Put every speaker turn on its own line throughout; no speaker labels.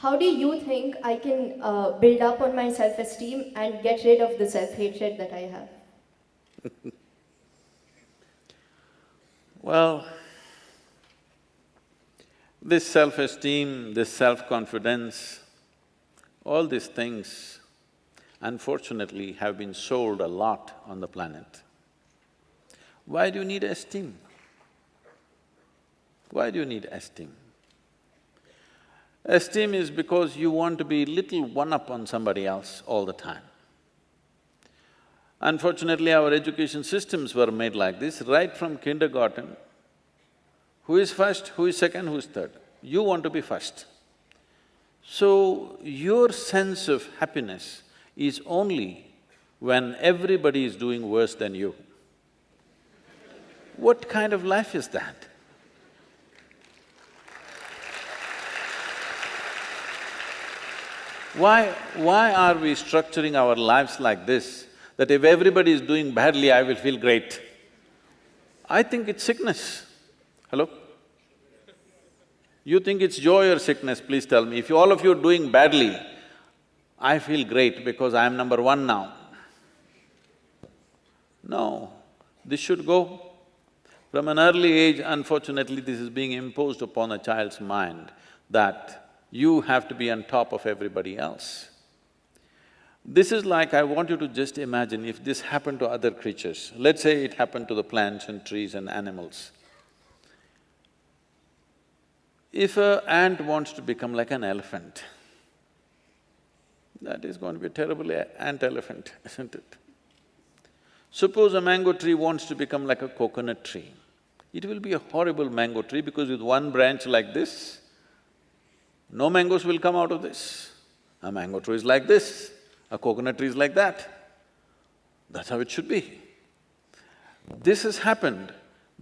how do you think I can build up on my self-esteem and get rid of the self-hatred that I have?
Well, this self-esteem, this self-confidence, all these things unfortunately have been sold a lot on the planet. Why do you need esteem? Why do you need esteem? Esteem is because you want to be little one-up on somebody else all the time. Unfortunately, our education systems were made like this, right from kindergarten. Who is first, who is second, who is third? You want to be first. So, your sense of happiness is only when everybody is doing worse than you. What kind of life is that? Why are we structuring our lives like this, that if everybody is doing badly, I will feel great? I think it's sickness. Hello? You think it's joy or sickness, please tell me. If all of you are doing badly, I feel great because I am number one now. No, this should go. From an early age, unfortunately, this is being imposed upon a child's mind that you have to be on top of everybody else. This is like, I want you to just imagine if this happened to other creatures. Let's say it happened to the plants and trees and animals. If an ant wants to become like an elephant, that is going to be a terrible ant-elephant, isn't it? Suppose a mango tree wants to become like a coconut tree. It will be a horrible mango tree because with one branch like this, no mangoes will come out of this. A mango tree is like this, a coconut tree is like that. That's how it should be. This has happened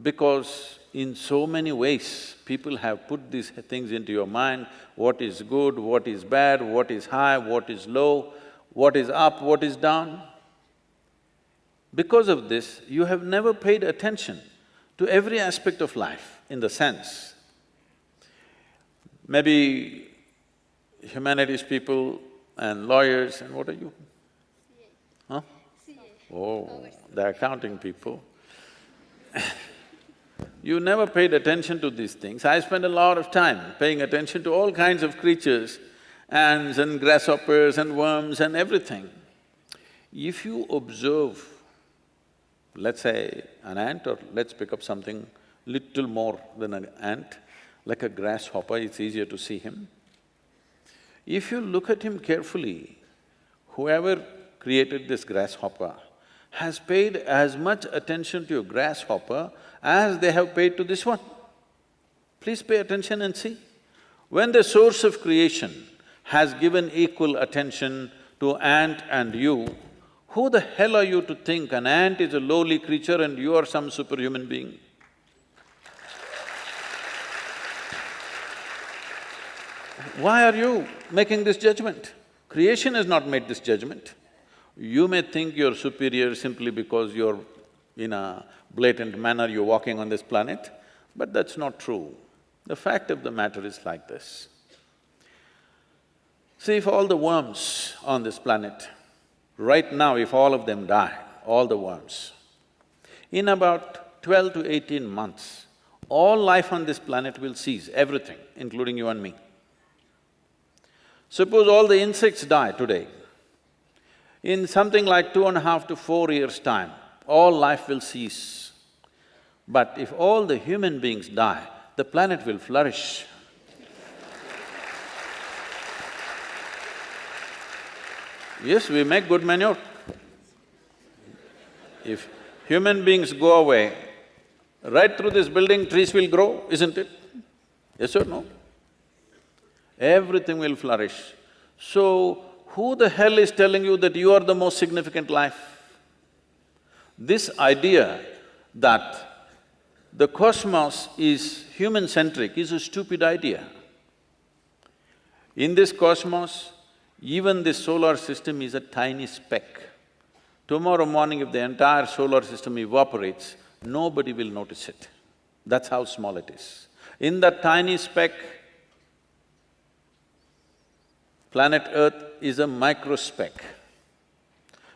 because in so many ways, people have put these things into your mind, what is good, what is bad, what is high, what is low, what is up, what is down. Because of this, you have never paid attention to every aspect of life in the sense, maybe humanities people and lawyers and what are you? Huh? Oh, the accounting people. You never paid attention to these things. I spend a lot of time paying attention to all kinds of creatures, ants and grasshoppers and worms and everything. If you observe, let's say an ant, or let's pick up something little more than an ant, like a grasshopper, it's easier to see him. If you look at him carefully, whoever created this grasshopper has paid as much attention to a grasshopper as they have paid to this one. Please pay attention and see. When the source of creation has given equal attention to ant and you, who the hell are you to think an ant is a lowly creature and you are some superhuman being? Why are you making this judgment? Creation has not made this judgment. You may think you're superior simply because you're in a blatant manner, you're walking on this planet, but that's not true. The fact of the matter is like this. See, if all the worms on this planet, right now if all of them die, all the worms, in about 12 to 18 months, all life on this planet will cease, everything, including you and me. Suppose all the insects die today, in something like 2.5 to 4 years' time, all life will cease. But if all the human beings die, the planet will flourish. Yes, we make good manure. If human beings go away, right through this building trees will grow, isn't it? Yes or no? Everything will flourish. So, who the hell is telling you that you are the most significant life? This idea that the cosmos is human-centric is a stupid idea. In this cosmos, even this solar system is a tiny speck. Tomorrow morning if the entire solar system evaporates, nobody will notice it. That's how small it is. In that tiny speck, Planet Earth is a microspeck.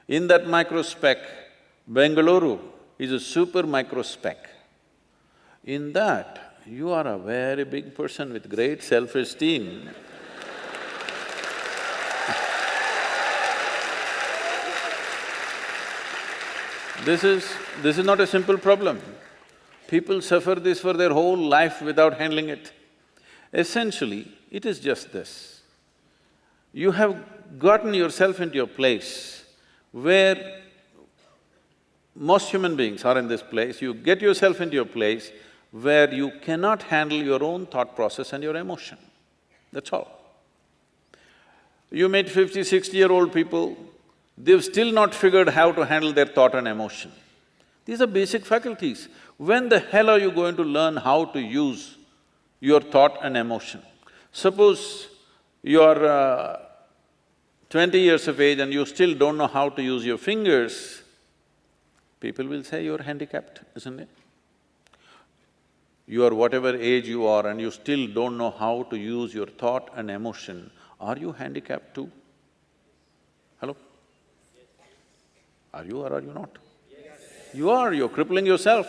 In that microspeck, Bengaluru is a super microspeck. In that, you are a very big person with great self-esteem. This is not a simple problem. People suffer this for their whole life without handling it. Essentially, it is just this. You have gotten yourself into a place where most human beings are in this place, you get yourself into a place where you cannot handle your own thought process and your emotion. That's all. You meet 50, 60-year-old people, they've still not figured how to handle their thought and emotion. These are basic faculties. When the hell are you going to learn how to use your thought and emotion? Suppose you're 20 years of age and you still don't know how to use your fingers, people will say you're handicapped, isn't it? You are whatever age you are and you still don't know how to use your thought and emotion, are you handicapped too? Hello? Are you or are you not? Yes. You are, you're crippling yourself.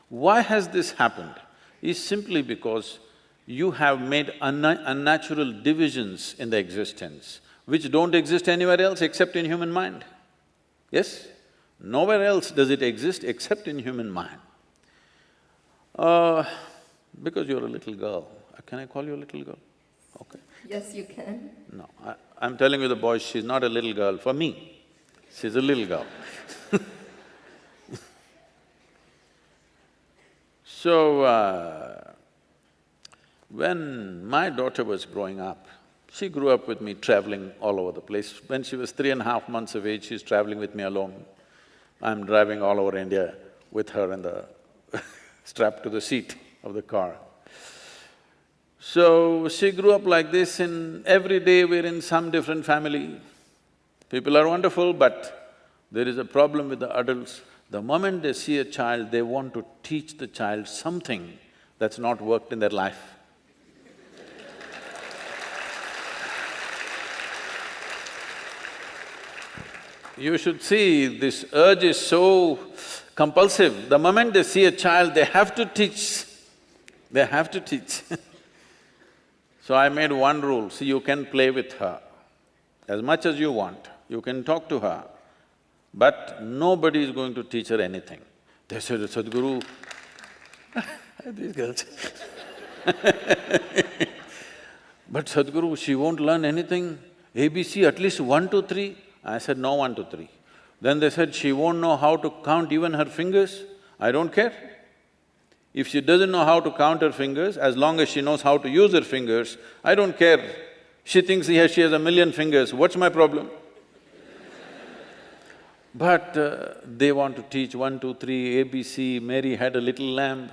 Why has this happened? Is simply because you have made unnatural divisions in the existence, which don't exist anywhere else except in human mind. Yes? Nowhere else does it exist except in human mind. Because you're a little girl, can I call you a little girl? Okay.
Yes, you can.
No, I'm telling you the boys, she's not a little girl for me, she's a little girl. So, when my daughter was growing up, she grew up with me traveling all over the place. When she was 3.5 months of age, she's traveling with me alone. I'm driving all over India with her in the strapped to the seat of the car. So, she grew up like this, and every day we're in some different family. People are wonderful, but there is a problem with the adults. The moment they see a child, they want to teach the child something that's not worked in their life. You should see, this urge is so compulsive. The moment they see a child, they have to teach, they have to teach. So I made one rule, see, you can play with her as much as you want, you can talk to her, but nobody is going to teach her anything. They said, Sadhguru, these girls but Sadhguru, she won't learn anything, ABC at least 1, 2, 3. I said, no 1, 2, 3. Then they said, she won't know how to count even her fingers. I don't care. If she doesn't know how to count her fingers, as long as she knows how to use her fingers, I don't care. She thinks she has 1,000,000 fingers, what's my problem? But they want to teach 1, 2, 3, ABC, Mary had a little lamb.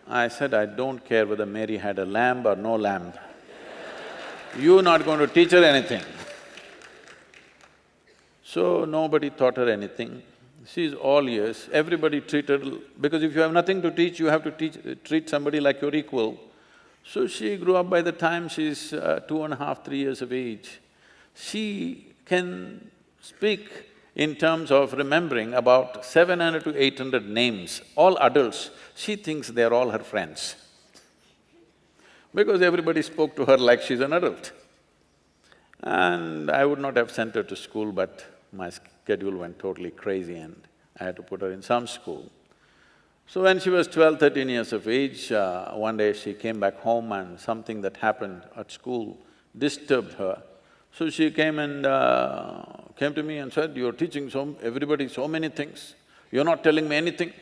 I said, I don't care whether Mary had a lamb or no lamb. You're not going to teach her anything. So nobody taught her anything. She's all ears, everybody treated… because if you have nothing to teach, you have to treat somebody like your equal. So she grew up. By the time she's 2.5, 3 years of age, she can speak in terms of remembering about 700 to 800 names, all adults. She thinks they're all her friends because everybody spoke to her like she's an adult. And I would not have sent her to school, but my schedule went totally crazy and I had to put her in some school. So when she was 12, 13 years of age, one day she came back home and something that happened at school disturbed her. So she came and came to me and said, you're teaching everybody so many things, you're not telling me anything.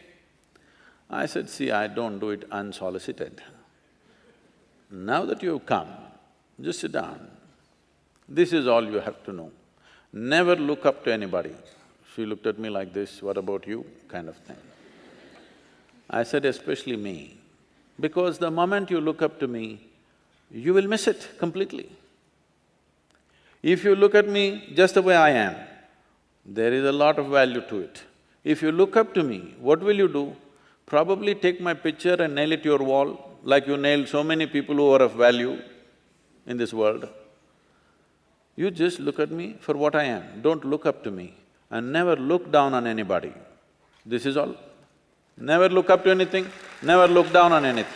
I said, see, I don't do it unsolicited. Now that you've come, just sit down. This is all you have to know. Never look up to anybody. She looked at me like this, what about you, kind of thing. I said, especially me, because the moment you look up to me, you will miss it completely. If you look at me just the way I am, there is a lot of value to it. If you look up to me, what will you do? Probably take my picture and nail it to your wall, like you nailed so many people who are of value in this world. You just look at me for what I am, don't look up to me and never look down on anybody. This is all. Never look up to anything, never look down on anything.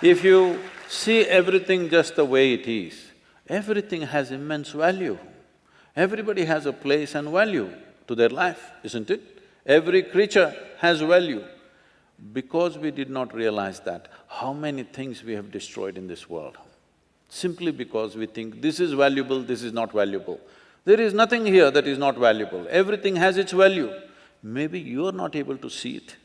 If you see everything just the way it is, everything has immense value. Everybody has a place and value to their life, isn't it? Every creature has value. Because we did not realize that, how many things we have destroyed in this world? Simply because we think this is valuable, this is not valuable. There is nothing here that is not valuable, everything has its value. Maybe you are not able to see it.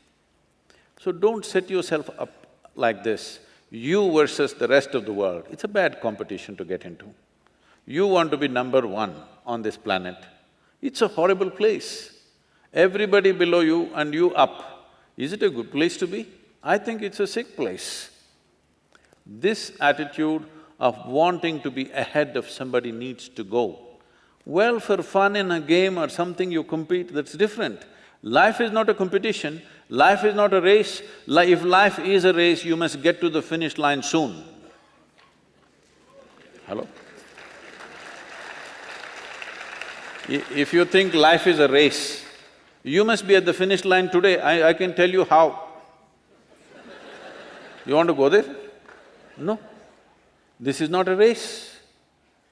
So don't set yourself up like this, you versus the rest of the world. It's a bad competition to get into. You want to be number one on this planet. It's a horrible place. Everybody below you and you up. Is it a good place to be? I think it's a sick place. This attitude of wanting to be ahead of somebody needs to go. Well, for fun in a game or something you compete, that's different. Life is not a competition, life is not a race. If life is a race, you must get to the finish line soon. Hello? If you think life is a race, you must be at the finish line today, I can tell you how. You want to go there? No. This is not a race.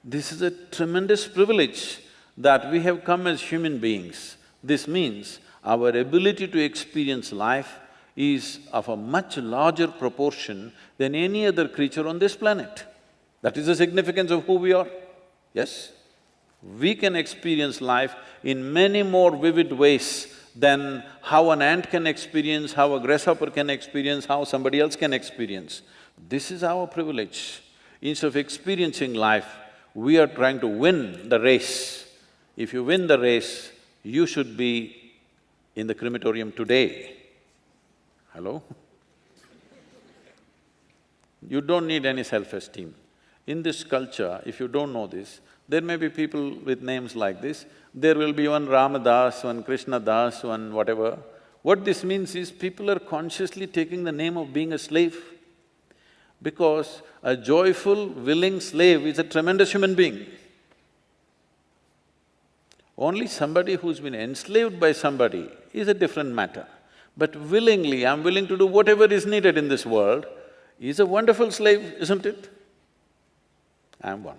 This is a tremendous privilege that we have come as human beings. This means our ability to experience life is of a much larger proportion than any other creature on this planet. That is the significance of who we are, yes? We can experience life in many more vivid ways than how an ant can experience, how a grasshopper can experience, how somebody else can experience. This is our privilege. Instead of experiencing life, we are trying to win the race. If you win the race, you should be in the crematorium today. Hello? You don't need any self-esteem. In this culture, if you don't know this, there may be people with names like this, there will be one Ramadas, one Krishna Das, one whatever. What this means is people are consciously taking the name of being a slave, because a joyful, willing slave is a tremendous human being. Only somebody who's been enslaved by somebody is a different matter. But willingly, I'm willing to do whatever is needed in this world, is a wonderful slave, isn't it? I'm one.